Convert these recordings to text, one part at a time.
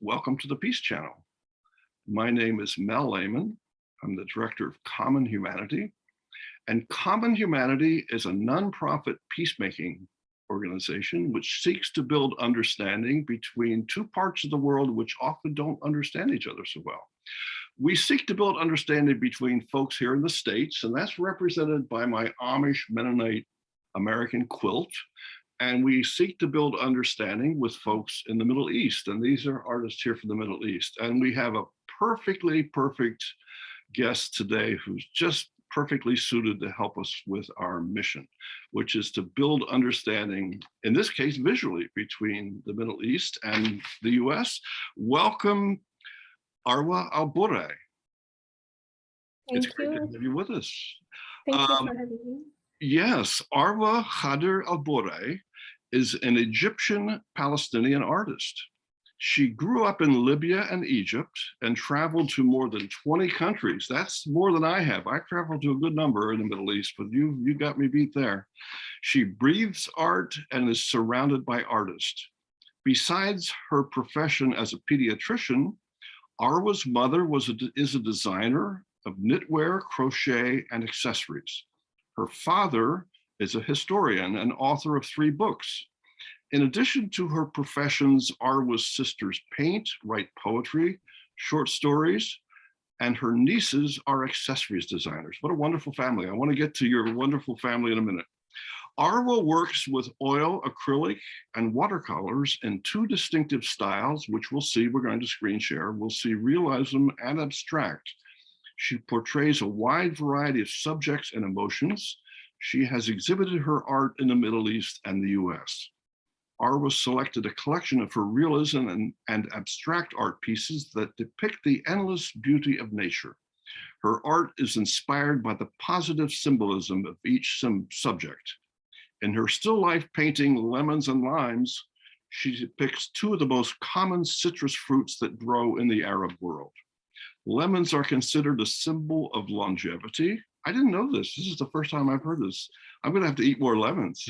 welcome to the Peace Channel. My name is Mel Lehman. I'm the director of Common Humanity. And Common Humanity is a nonprofit peacemaking organization which seeks to build understanding between two parts of the world which often don't understand each other so well. We seek to build understanding between folks here in the States, and that's represented by my Amish Mennonite American quilt. And we seek to build understanding with folks in the Middle East. And these are artists here from the Middle East. And we have a perfect guest today who's just perfectly suited to help us with our mission, which is to build understanding, in this case, visually, between the Middle East and the US. Welcome, Arwa ElBoraei. It's great to have you with us. Thank you for having me. Yes, Arwa ElBoraei is an Egyptian Palestinian artist. She grew up in Libya and Egypt and traveled to more than 20 countries. That's more than I have. I traveled to a good number in the Middle East, but you got me beat there. She breathes art and is surrounded by artists. Besides her profession as a pediatrician, Arwa's mother is a designer of knitwear, crochet, and accessories. Her father is a historian and author of 3 books. In addition to her professions, Arwa's sisters paint, write poetry, short stories, and her nieces are accessories designers. What a wonderful family. I want to get to your wonderful family in a minute. Arwa works with oil, acrylic, and watercolors in 2 distinctive styles, which we'll see. We're going to screen share. We'll see realism and abstract. She portrays a wide variety of subjects and emotions. She has exhibited her art in the Middle East and the US. Arwa selected a collection of her realism and abstract art pieces that depict the endless beauty of nature. Her art is inspired by the positive symbolism of each subject. In her still life painting, Lemons and Limes, she depicts 2 of the most common citrus fruits that grow in the Arab world. Lemons are considered a symbol of longevity. I didn't know this. This is the first time I've heard this. I'm going to have to eat more lemons.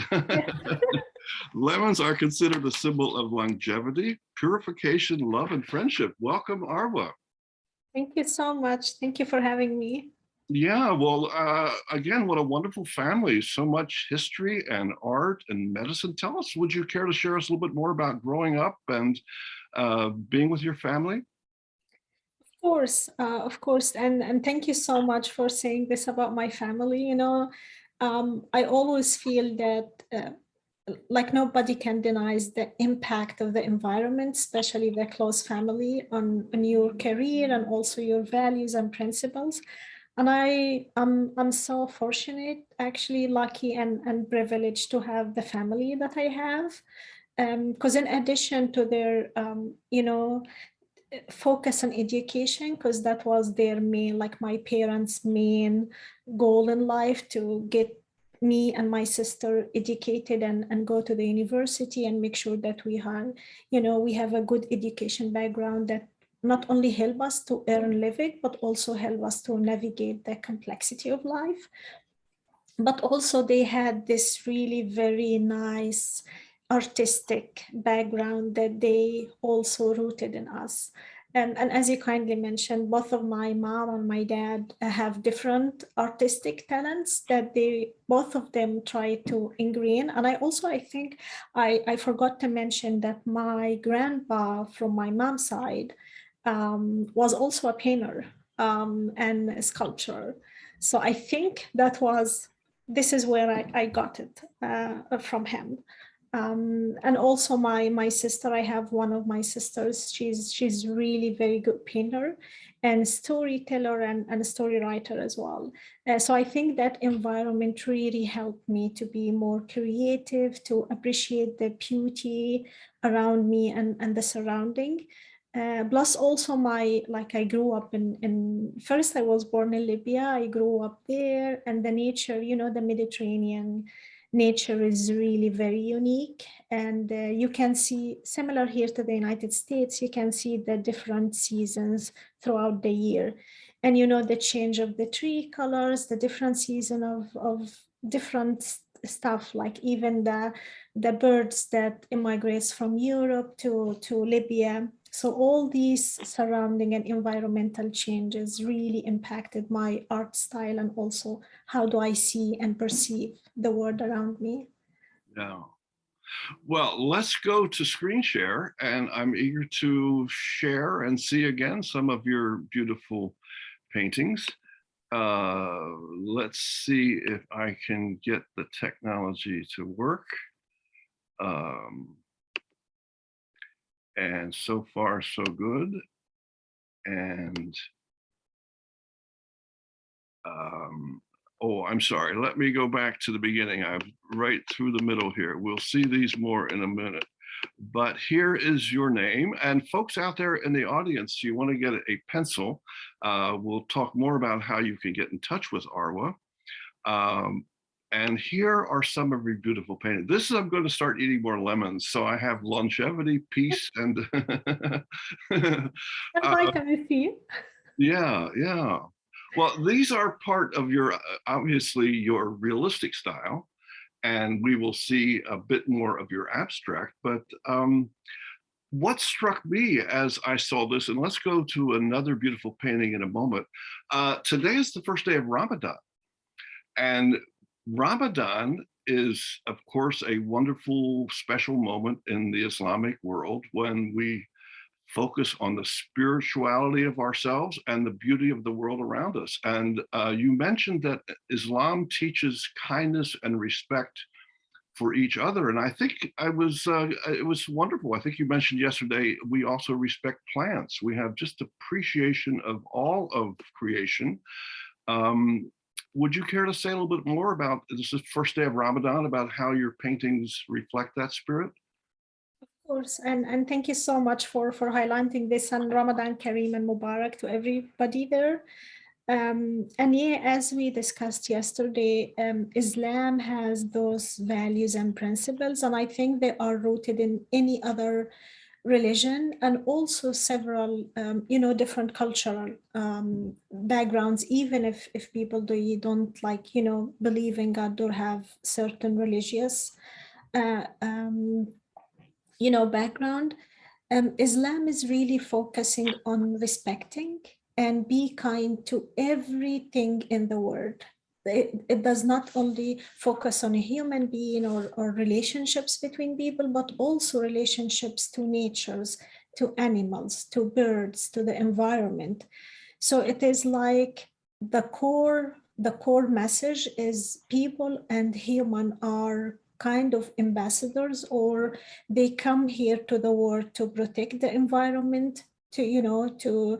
Lemons are considered a symbol of longevity, purification, love, and friendship. Welcome, Arwa. Thank you so much. Thank you for having me. Yeah, well, again, what a wonderful family. So much history and art and medicine. Tell us, would you care to share us a little bit more about growing up and being with your family? Of course. And thank you so much for saying this about my family. You know, I always feel that like nobody can deny the impact of the environment, especially the close family on your career and also your values and principles. And I'm so fortunate, actually lucky and privileged to have the family that I have. Because in addition to their, you know, focus on education, because that was their main, like my parents' main goal in life, to get me and my sister educated and go to the university and make sure that we have, you know, we have a good education background that not only help us to earn living, but also help us to navigate the complexity of life. But also they had this really very nice artistic background that they also rooted in us. And as you kindly mentioned, both of my mom and my dad have different artistic talents that they, both of them try to ingrain. And I think I forgot to mention that my grandpa from my mom's side was also a painter and a sculptor. So I think this is where I got it from him. And also my sister, I have one of my sisters, she's really very good painter and storyteller and story writer as well. So I think that environment really helped me to be more creative, to appreciate the beauty around me and the surrounding. Plus also I grew up in first I was born in Libya, I grew up there, and the nature, you know, the Mediterranean nature is really very unique. And you can see, similar here to the United States, you can see the different seasons throughout the year. And, you know, the change of the tree colors, the different season of different stuff, like even the birds that immigrates from Europe to Libya. So all these surrounding and environmental changes really impacted my art style, and also how do I see and perceive the world around me. Yeah. Well, let's go to screen share, and I'm eager to share and see again some of your beautiful paintings. Let's see if I can get the technology to work. And so far, so good. And oh, I'm sorry. Let me go back to the beginning. I'm right through the middle here. We'll see these more in a minute. But here is your name. And folks out there in the audience, you want to get a pencil. We'll talk more about how you can get in touch with Arwa. And here are some of your beautiful paintings. This is, I'm going to start eating more lemons. So I have longevity, peace, and And vitamin C. yeah, yeah. Well, these are part of your, obviously, your realistic style, and we will see a bit more of your abstract. But what struck me as I saw this, and let's go to another beautiful painting in a moment. Today is the first day of Ramadan. And Ramadan is, of course, a wonderful, special moment in the Islamic world when we focus on the spirituality of ourselves and the beauty of the world around us. And you mentioned that Islam teaches kindness and respect for each other. And I think it was wonderful. I think you mentioned yesterday, we also respect plants. We have just appreciation of all of creation. Would you care to say a little bit more about, this is the first day of Ramadan, about how your paintings reflect that spirit? Of course, and thank you so much for highlighting this, and Ramadan Kareem and Mubarak to everybody there. And yeah, as we discussed yesterday, Islam has those values and principles, and I think they are rooted in any other religion, and also several, different cultural backgrounds. Even if people don't like, believe in God or have certain religious uh, um, background, Islam is really focusing on respecting and be kind to everything in the world. It does not only focus on a human being or relationships between people, but also relationships to natures, to animals, to birds, to the environment. So it is like the core message is people and human are kind of ambassadors, or they come here to the world to protect the environment, to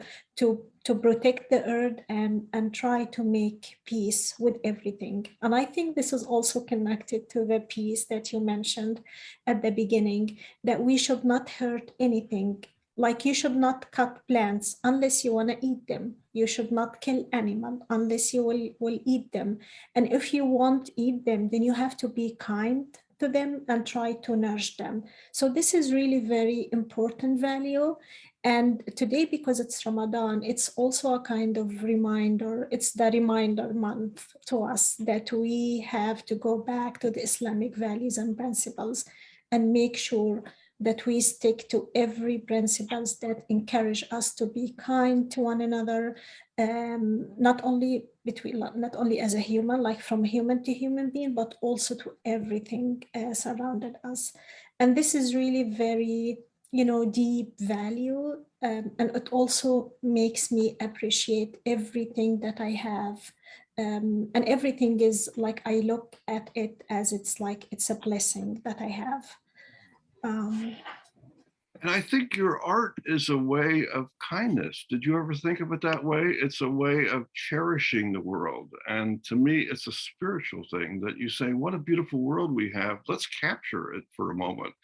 protect the earth, and try to make peace with everything. And I think this is also connected to the peace that you mentioned at the beginning, that we should not hurt anything. Like, you should not cut plants unless you want to eat them. You should not kill animals unless you will eat them. And if you won't eat them, then you have to be kind to them and try to nourish them. So this is really very important value. And today, because it's Ramadan, it's also a kind of reminder. It's the reminder month to us that we have to go back to the Islamic values and principles and make sure that we stick to every principles that encourage us to be kind to one another, not only as a human, like from human to human being, but also to everything surrounded us. And this is really very, deep value, and it also makes me appreciate everything that I have. And everything is like, I look at it as it's a blessing that I have. And I think your art is a way of kindness. Did you ever think of it that way? It's a way of cherishing the world. And to me, it's a spiritual thing that you say, what a beautiful world we have. Let's capture it for a moment.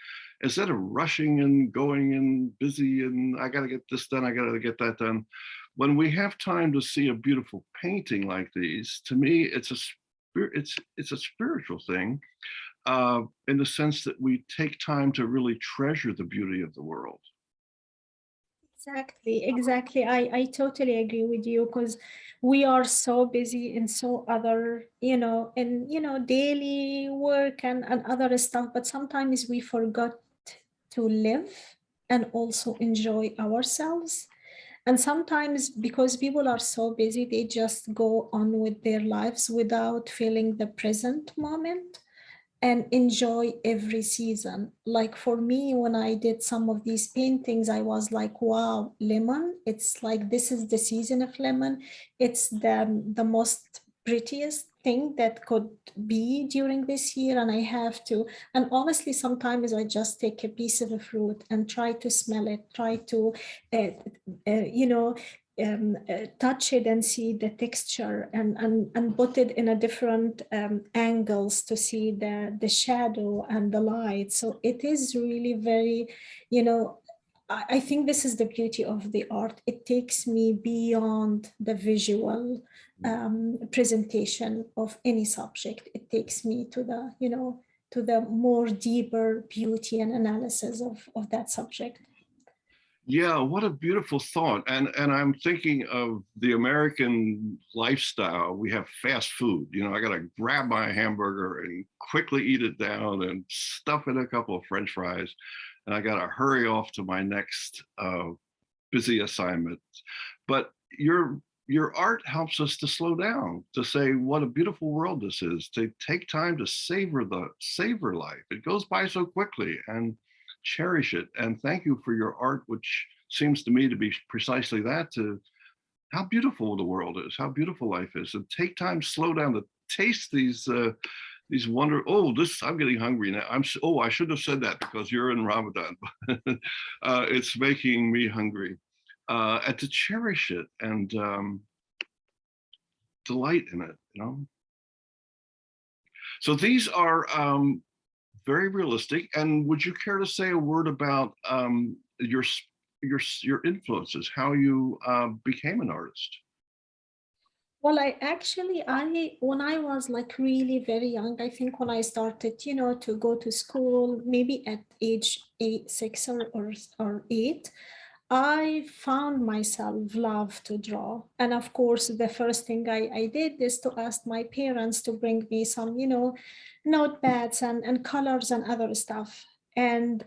Instead of rushing and going and busy and I got to get this done, I got to get that done. When we have time to see a beautiful painting like these, to me, it's a spiritual thing. In the sense that we take time to really treasure the beauty of the world. Exactly. I totally agree with you, because we are so busy in so other, daily work and other stuff, but sometimes we forgot to live and also enjoy ourselves. And sometimes because people are so busy, they just go on with their lives without feeling the present moment and enjoy every season. Like for me, when I did some of these paintings, I was like, wow, lemon. It's like, this is the season of lemon. It's the most prettiest thing that could be during this year. And I have to, and honestly, sometimes I just take a piece of a fruit and try to smell it, try to, uh, you know, touch it and see the texture and put it in a different angles to see the shadow and the light. So it is really very, you know, I think this is the beauty of the art. It takes me beyond the visual presentation of any subject. It takes me to the, you know, to the more deeper beauty and analysis of that subject. Yeah, what a beautiful thought. And I'm thinking of the American lifestyle. We have fast food. You know, I got to grab my hamburger and quickly eat it down and stuff in a couple of French fries. And I got to hurry off to my next busy assignment. But your art helps us to slow down, to say what a beautiful world this is, to take time to savor life. It goes by so quickly, and cherish it. And thank you for your art, which seems to me to be precisely that, to how beautiful the world is, how beautiful life is, and take time, slow down to taste these wonder. Oh, this, I'm getting hungry now. Oh, I should have said that because you're in Ramadan. It's making me hungry. And to cherish it and delight in it, you know. So these are very realistic. And would you care to say a word about your influences, how you became an artist? Well, when I was like really very young, I think when I started, you know, to go to school, maybe at age 6 or 8, I found myself love to draw. And of course, the first thing I did is to ask my parents to bring me some, you know, notepads and colors and other stuff. And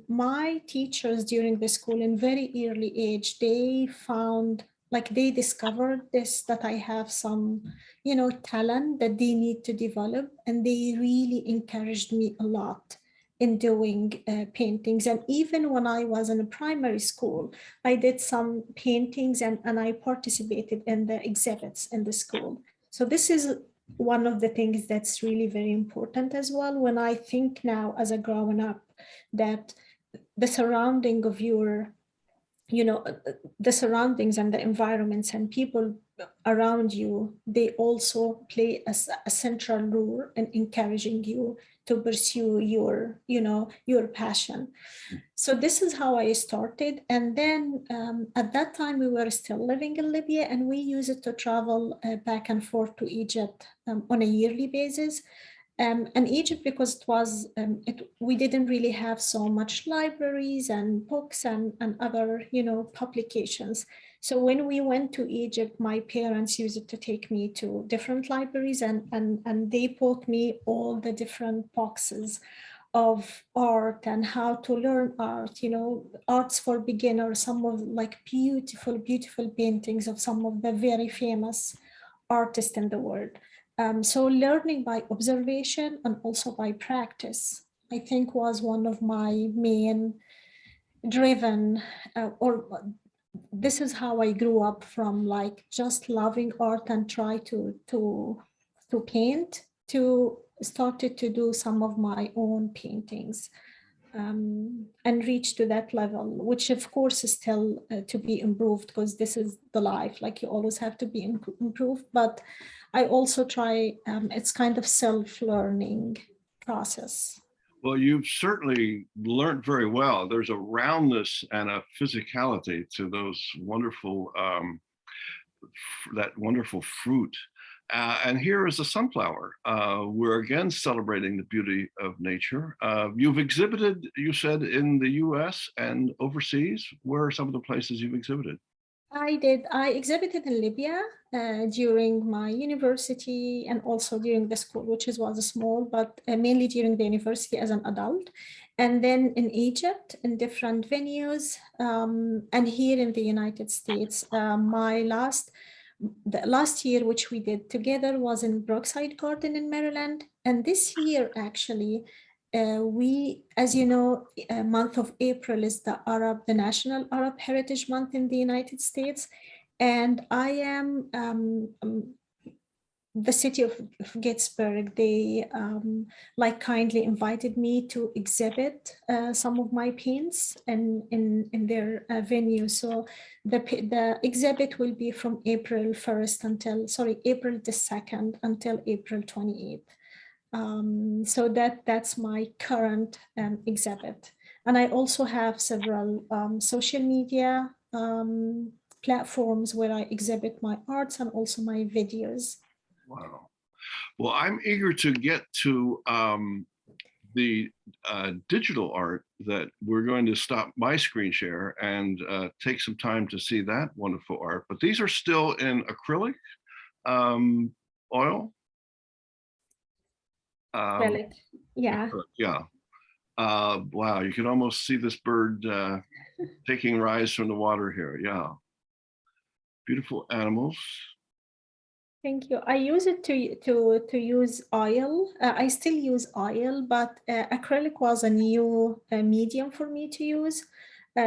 my teachers during the school in very early age, they found, like they discovered this, that I have some, you know, talent that they need to develop. And they really encouraged me a lot in doing paintings. And even when I was in a primary school, I did some paintings and I participated in the exhibits in the school. So this is one of the things that's really very important as well. When I think now as a grown up, that the surrounding of your, you know, the surroundings and the environments and people around you, they also play a central role in encouraging you to pursue your, you know, your passion. So this is how I started. And then at that time, we were still living in Libya, and we used to travel back and forth to Egypt on a yearly basis. And Egypt, because it was, we didn't really have so much libraries and books and other, you know, publications. So when we went to Egypt, my parents used to take me to different libraries, and they bought me all the different boxes of art and how to learn art, you know, arts for beginners, some of like beautiful, beautiful paintings of some of the very famous artists in the world. So learning by observation and also by practice, I think was one of my main driven, or this is how I grew up, from like just loving art and try to paint, to started to do some of my own paintings, and reach to that level, which of course is still to be improved, because this is the life, like you always have to be improved. But I also try, it's kind of self-learning process. Well, you've certainly learned very well. There's a roundness and a physicality to those wonderful, that wonderful fruit. And here is a sunflower. We're again celebrating the beauty of nature. You've exhibited, you said, in the US and overseas. Where are some of the places you've exhibited? I did. I exhibited in Libya during my university and also during the school, which was small, but mainly during the university as an adult. And then in Egypt, in different venues, and here in the United States. The last year, which we did together, was in Brookside Garden in Maryland. And this year, actually, as you know, month of April is the National Arab Heritage Month in the United States. And I am the city of Gettysburg, they like kindly invited me to exhibit some of my paints in their venue. So the exhibit will be from April 1st until, sorry, April the 2nd until April 28th. So that's my current exhibit. And I also have several social media platforms where I exhibit my arts and also my videos. Wow. Well, I'm eager to get to the digital art that we're going to stop my screen share and take some time to see that wonderful art. But these are still in acrylic oil. Acrylic, yeah. Yeah. Wow, you can almost see this bird taking rise from the water here. Yeah. Beautiful animals. Thank you. I use it to use oil. I still use oil, but acrylic was a new medium for me to use.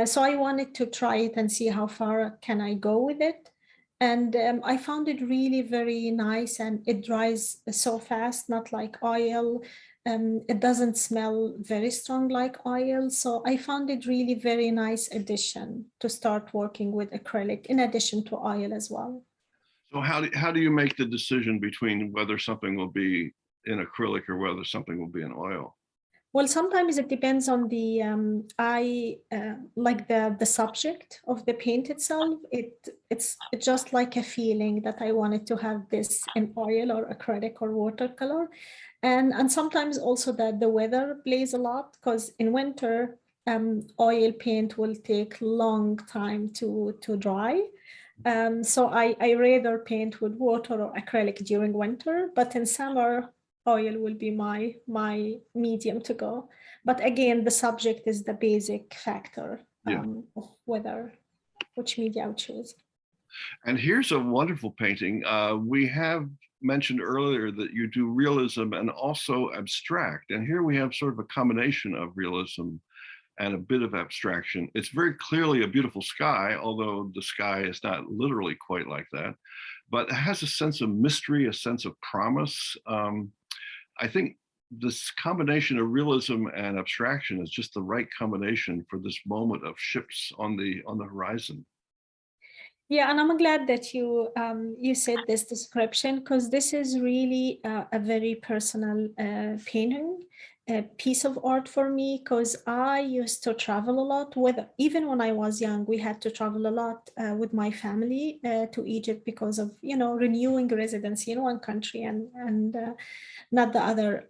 So I wanted to try it and see how far can I go with it. And I found it really very nice, and it dries so fast, not like oil. It doesn't smell very strong like oil. So I found it really very nice addition to start working with acrylic in addition to oil as well. So how do you make the decision between whether something will be in acrylic or whether something will be in oil? Well, sometimes it depends on the like the subject of the paint itself. It's just like a feeling that I wanted to have this in oil or acrylic or watercolor, and sometimes also that the weather plays a lot, because in winter oil paint will take long time to dry. So I rather paint with water or acrylic during winter, but in summer oil will be my medium to go. But again, the subject is the basic factor Yeah. of whether which media I would choose. And here's a wonderful painting. We have mentioned earlier that you do realism and also abstract. And here we have sort of a combination of realism and a bit of abstraction. It's very clearly a beautiful sky, although the sky is not literally quite like that, but it has a sense of mystery, a sense of promise. I think this combination of realism and abstraction is just the right combination for this moment of ships on the horizon. Yeah, and I'm glad that you said this description, because this is really a very personal painting, a piece of art for me, because I used to travel a lot with, even when I was young, we had to travel a lot with my family to Egypt because of, renewing residency in one country and not the other.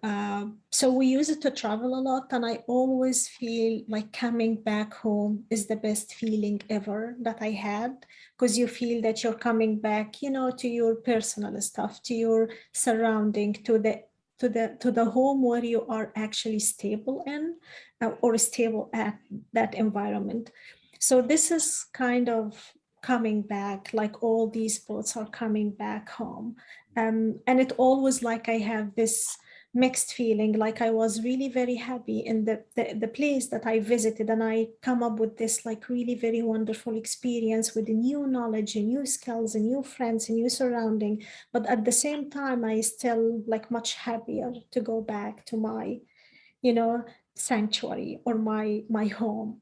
So we use it to travel a lot, and I always feel like coming back home is the best feeling ever that I had, because you feel that you're coming back, to your personal stuff, to your surrounding, to the home where you are actually stable in or stable at that environment. So this is kind of coming back, like all these boats are coming back home. And it always like I have this mixed feeling, like I was really very happy in the place that I visited, and I come up with this like really very wonderful experience with a new knowledge and new skills and new friends and new surrounding. But at the same time, I still like much happier to go back to my, sanctuary or my home.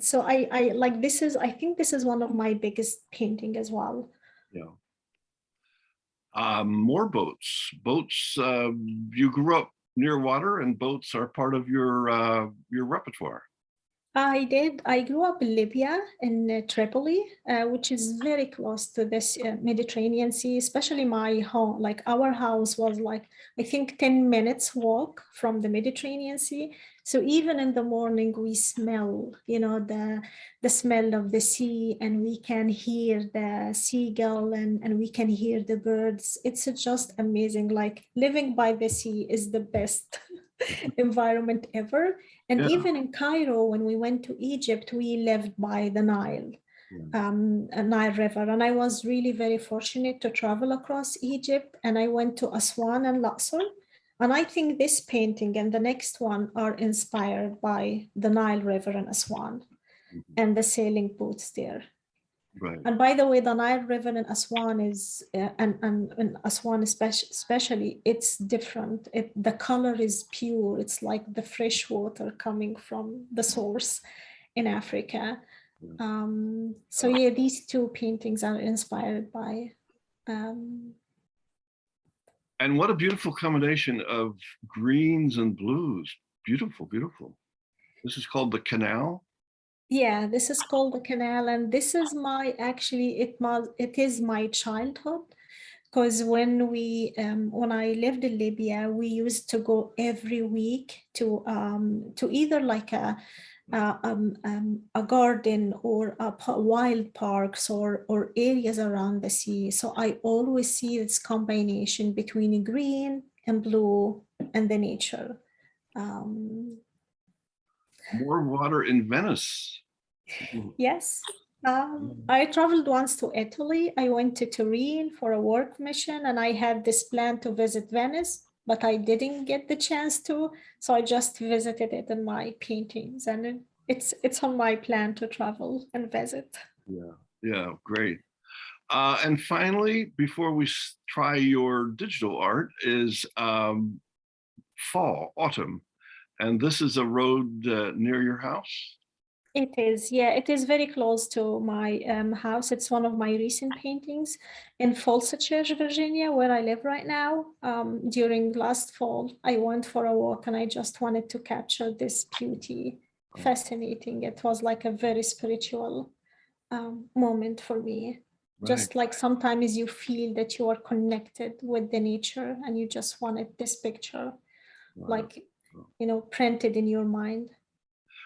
So I like, I think this is one of my biggest painting as well. Yeah. More boats. Boats. You grew up near water, and boats are part of your repertoire. I did. I grew up in Libya, in Tripoli, which is very close to this Mediterranean Sea, especially my home. Like our house was like, I think 10 minutes walk from the Mediterranean Sea. So even in the morning, we smell, the smell of the sea, and we can hear the seagull, and we can hear the birds. It's just amazing. Like living by the sea is the best environment ever. And Yeah. even in Cairo, when we went to Egypt, we lived by the Nile, a Nile River. And I was really very fortunate to travel across Egypt. And I went to Aswan and Luxor. And I think this painting and the next one are inspired by the Nile River and Aswan and the sailing boats there. Right. And by the way, the Nile River in Aswan is, and Aswan especially, it's different. The color is pure. It's like the fresh water coming from the source in Africa. So yeah, these two paintings are inspired by. And what a beautiful combination of greens and blues. Beautiful, beautiful. This is called the canal. Yeah, this is called the canal, and this is it is my childhood. Because when I lived in Libya, we used to go every week to either like a garden or wild parks or areas around the sea. So I always see this combination between green and blue and the nature. More water in Venice. Yes. I traveled once to Italy. I went to Turin for a work mission, and I had this plan to visit Venice, but I didn't get the chance to. So I just visited it in my paintings, and it's on my plan to travel and visit. Yeah, yeah, great. And finally, before we try your digital art, is fall, autumn. And this is a road near your house? It is, yeah, it is very close to my house. It's one of my recent paintings in Falls Church, Virginia, where I live right now. During last fall, I went for a walk and I just wanted to capture this beauty. Fascinating. It was like a very spiritual moment for me. Right. Just like sometimes you feel that you are connected with the nature and you just wanted this picture, like, printed in your mind.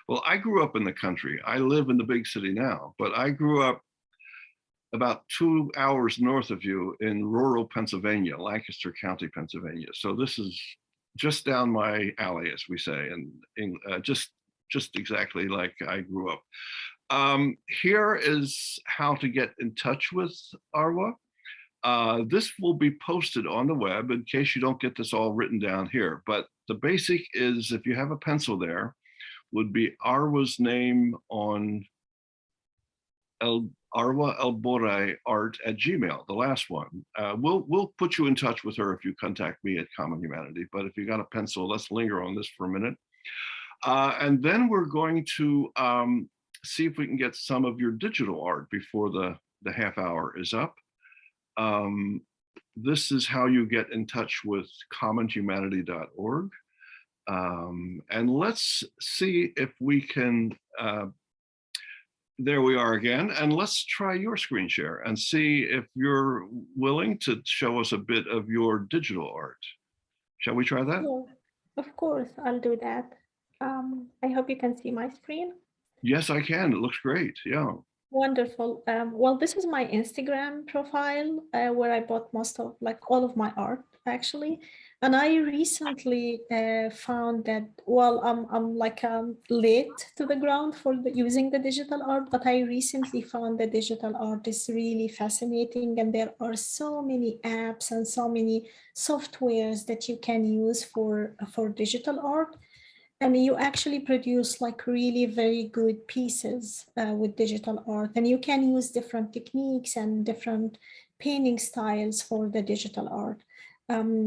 Well, I grew up in the country. I live in the big city now, but I grew up about 2 hours north of you in rural Pennsylvania, Lancaster County, Pennsylvania. So this is just down my alley, as we say, and just exactly like I grew up. Here is how to get in touch with Arwa. This will be posted on the web in case you don't get this all written down here. But the basic is, if you have a pencil there, would be Arwa's name on Arwa ElBoraei art@gmail, the last one. We'll put you in touch with her if you contact me at Common Humanity. But if you got a pencil, let's linger on this for a minute. And then we're going to see if we can get some of your digital art before the half hour is up. This is how you get in touch with commonhumanity.org. And let's see if we can, there we are again, and let's try your screen share and see if you're willing to show us a bit of your digital art. Shall we try that? Sure. Of course, I'll do that. I hope you can see my screen. Yes, I can. It looks great. Yeah. Wonderful. Well, this is my Instagram profile where I bought most of, like all of my art actually. And I recently found that, well, I'm like late to the ground for using the digital art, but I recently found the digital art is really fascinating. And there are so many apps and so many softwares that you can use for digital art. And you actually produce like really very good pieces with digital art. And you can use different techniques and different painting styles for the digital art.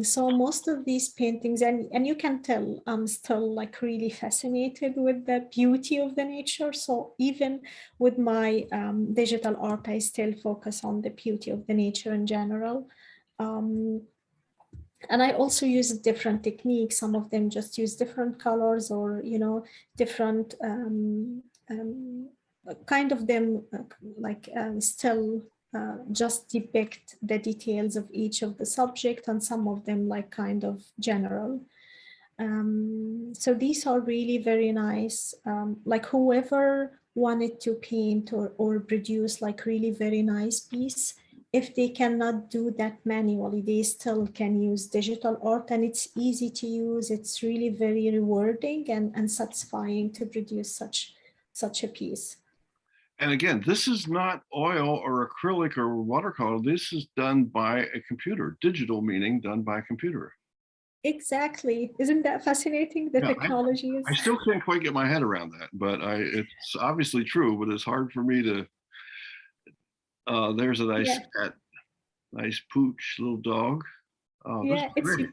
So most of these paintings, and you can tell I'm still like really fascinated with the beauty of the nature. So even with my digital art, I still focus on the beauty of the nature in general. And I also use different techniques. Some of them just use different colors or, different kind of them still just depict the details of each of the subject, and some of them like kind of general. So these are really very nice. Like whoever wanted to paint or produce like really very nice piece, if they cannot do that manually, they still can use digital art, and it's easy to use. It's really very rewarding and satisfying to produce such a piece. And again, this is not oil or acrylic or watercolor. This is done by a computer, digital meaning done by a computer. Exactly. Isn't that fascinating? The technology is. I still can't quite get my head around that, but it's obviously true, but it's hard for me to, there's a nice cat, nice pooch little dog. Oh, yeah, it's great.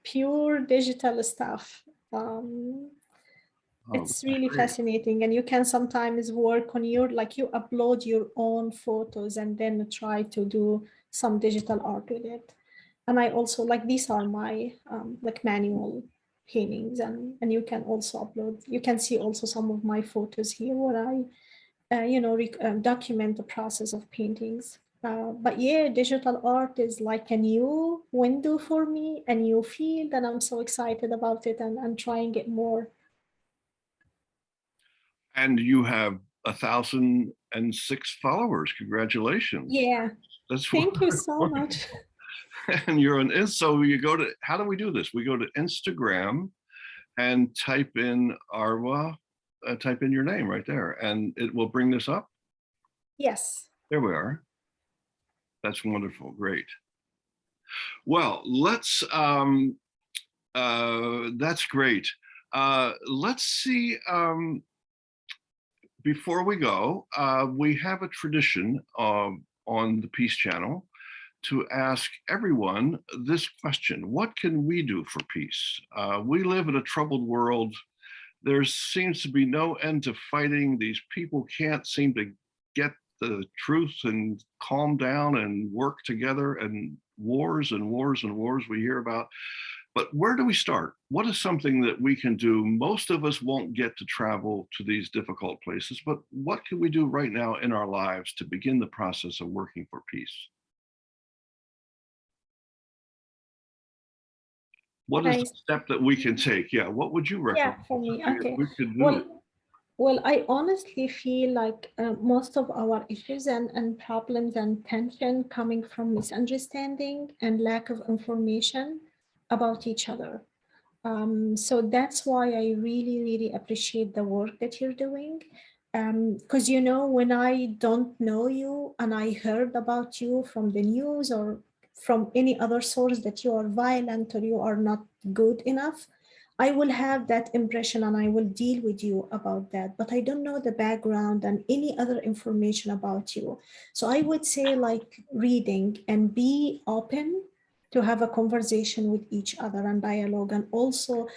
pure digital stuff. It's really fascinating, and you can sometimes work on you upload your own photos and then try to do some digital art with it. And I also these are my like manual paintings, and you can also upload. You can see also some of my photos here where I document the process of paintings. But yeah, digital art is like a new window for me, a new field, and I'm so excited about it, and trying it more. And you have 1,006 followers. Congratulations. Yeah. Thank you so much. And you're on, so you go to, how do we do this? We go to Instagram and type in Arwa, type in your name right there, and it will bring this up. Yes. There we are. That's wonderful. Great. Well, let's, that's great. Let's see, before we go, we have a tradition on the Peace Channel to ask everyone this question: what can we do for peace? We live in a troubled world. There seems to be no end to fighting. These people can't seem to get the truth and calm down and work together, and wars and wars and wars we hear about. But where do we start? What is something that we can do? Most of us won't get to travel to these difficult places, but what can we do right now in our lives to begin the process of working for peace? What is the step that we can take? Yeah, what would you recommend? Yeah, for me, okay. We could do Well, I honestly feel like most of our issues and problems and tension coming from misunderstanding and lack of information about each other. So that's why I really, really appreciate the work that you're doing. Because, when I don't know you and I heard about you from the news or from any other source that you are violent or you are not good enough, I will have that impression and I will deal with you about that, but I don't know the background and any other information about you. So I would say reading and be open to have a conversation with each other and dialogue, and also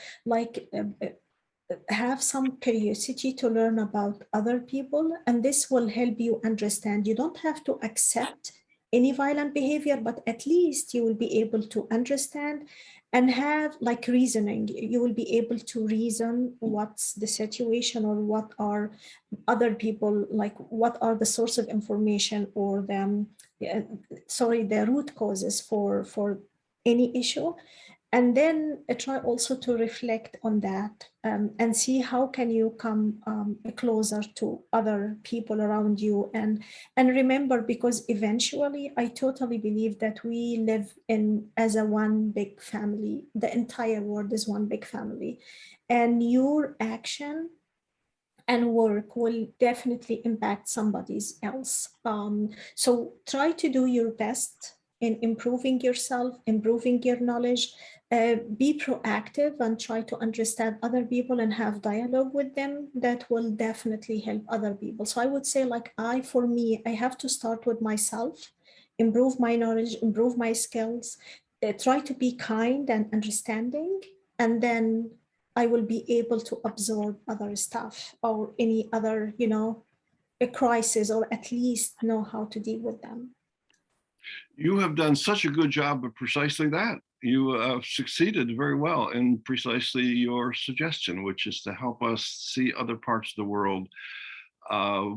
have some curiosity to learn about other people, and this will help you understand. You don't have to accept any violent behavior, but at least you will be able to understand and have reasoning. You will be able to reason what's the situation, or what are other people, what are the source of information, or the root causes for any issue. And then try also to reflect on that, and see how can you come closer to other people around you. And remember, because eventually I totally believe that we live as a one big family. The entire world is one big family, and your action and work will definitely impact somebody else. So try to do your best in improving yourself, improving your knowledge, be proactive and try to understand other people and have dialogue with them. That will definitely help other people. So I would say for me, I have to start with myself, improve my knowledge, improve my skills, try to be kind and understanding, and then I will be able to absorb other stuff or any other, a crisis, or at least know how to deal with them. You have done such a good job of precisely that. you succeeded very well in precisely your suggestion, which is to help us see other parts of the world.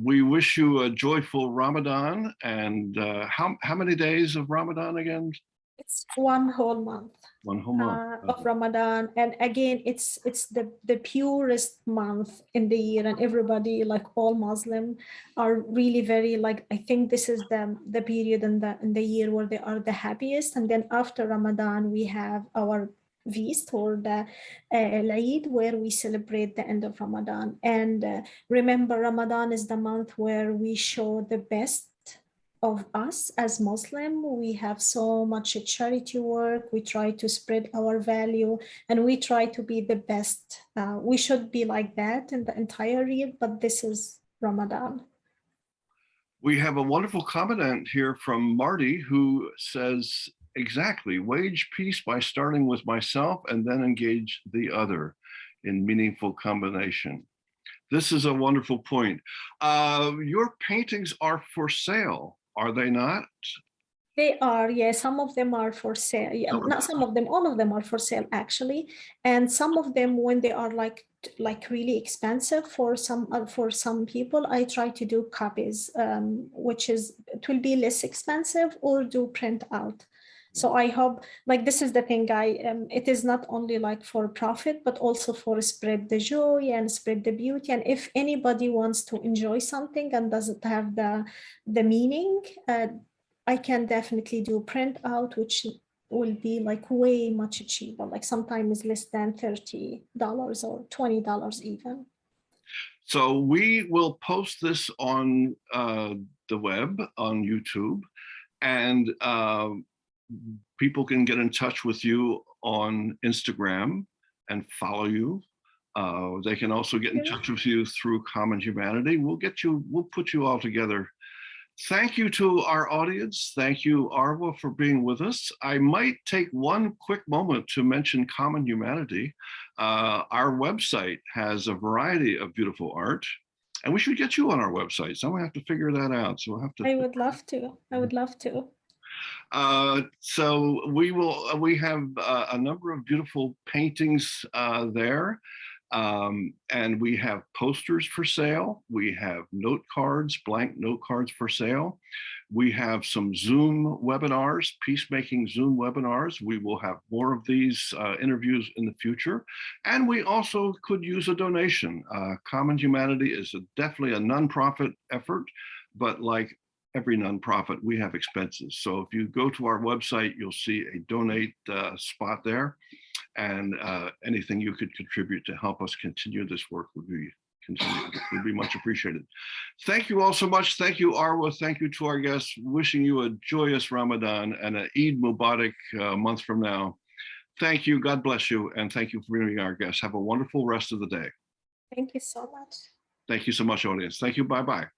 We wish you a joyful Ramadan. And how many days of Ramadan again? It's one whole month. 1 whole month Of Ramadan, and again, it's the purest month in the year, and everybody, like all Muslim, are really very, like, I think this is the period in the year where they are the happiest. And then after Ramadan, we have our feast, or the Eid, where we celebrate the end of Ramadan. And remember, Ramadan is the month where we show the best of us as Muslim. We have so much charity work. We try to spread our value, and we try to be the best. We should be like that in the entire year, but this is Ramadan. We have a wonderful comment here from Marty, who says, exactly, wage peace by starting with myself and then engage the other in meaningful combination. This is a wonderful point. Your paintings are for sale, are they not? They are, yeah. Some of them are for sale. Yeah, not some of them, all of them are for sale, actually. And some of them, when they are like really expensive for some people, I try to do copies, which is, it will be less expensive, or do print out. So I hope, like, this is the thing, it is not only like for profit, but also for spread the joy and spread the beauty. And if anybody wants to enjoy something and doesn't have the meaning, I can definitely do print out, which will be like way much cheaper, like sometimes less than $30 or $20 even. So we will post this on the web, on YouTube, and people can get in touch with you on Instagram and follow you. They can also get in touch with you through Common Humanity. We'll put you all together. Thank you to our audience. Thank you, Arwa, for being with us. I might take one quick moment to mention Common Humanity. Our website has a variety of beautiful art, and we should get you on our website. So we have to figure that out. So we'll have to. I would love to. I would love to. So we have a number of beautiful paintings there. And we have posters for sale. We have note cards, blank note cards for sale. We have some Zoom webinars, peacemaking Zoom webinars. We will have more of these interviews in the future. And we also could use a donation. Common Humanity is definitely a nonprofit effort, but like every nonprofit, we have expenses. So if you go to our website, you'll see a donate spot there. And anything you could contribute to help us continue this work would be much appreciated. Thank you all so much. Thank you, Arwa. Thank you to our guests. Wishing you a joyous Ramadan and an Eid Mubarak month from now. Thank you. God bless you. And thank you for being our guests. Have a wonderful rest of the day. Thank you so much. Thank you so much, audience. Thank you. Bye-bye.